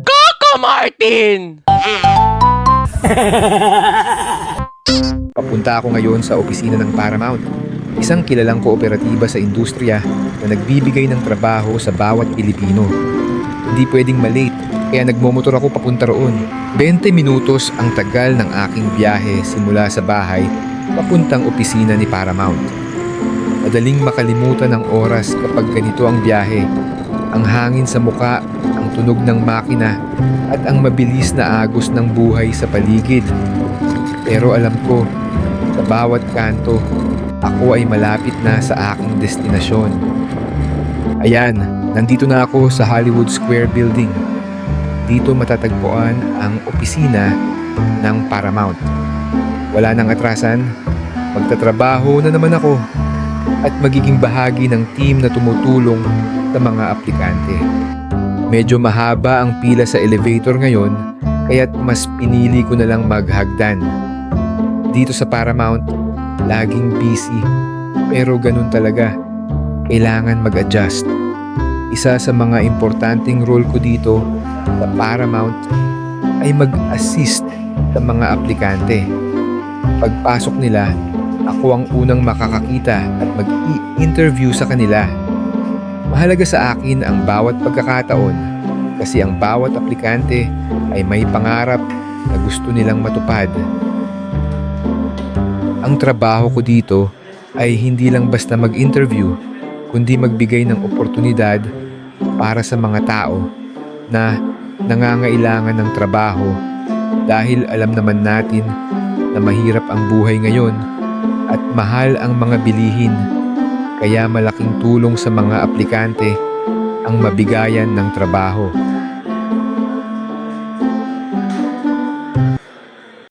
Coco Martin! Papunta ako ngayon sa opisina ng Paramount, isang kilalang kooperatiba sa industriya na nagbibigay ng trabaho sa bawat Pilipino. Hindi pwedeng malate, kaya nagmomotor ako papunta roon. 20 minutos ang tagal ng aking biyahe simula sa bahay papuntang opisina ni Paramount. Madaling makalimutan ang oras kapag ganito ang biyahe. Ang hangin sa muka, ang tunog ng makina, at ang mabilis na agos ng buhay sa paligid. Pero alam ko, sa bawat kanto, ako ay malapit na sa aking destinasyon. Ayan, nandito na ako sa Hollywood Square Building. Dito matatagpuan ang opisina ng Paramount. Wala nang atrasan, magtatrabaho na naman ako at magiging bahagi ng team na tumutulong sa mga aplikante. Medyo mahaba ang pila sa elevator ngayon, kaya't mas pinili ko na lang maghagdan. Dito sa Paramount, laging busy, pero ganun talaga. Kailangan mag-adjust. Isa sa mga importanteng role ko dito sa Paramount ay mag-assist sa mga aplikante. Pagpasok nila, ako ang unang makakakita at mag-i-interview sa kanila. Mahalaga sa akin ang bawat pagkakataon kasi ang bawat aplikante ay may pangarap na gusto nilang matupad. Ang trabaho ko dito ay hindi lang basta mag-interview, kundi magbigay ng oportunidad para sa mga tao na nangangailangan ng trabaho dahil alam naman natin na mahirap ang buhay ngayon at mahal ang mga bilihin, kaya malaking tulong sa mga aplikante ang mabigayan ng trabaho.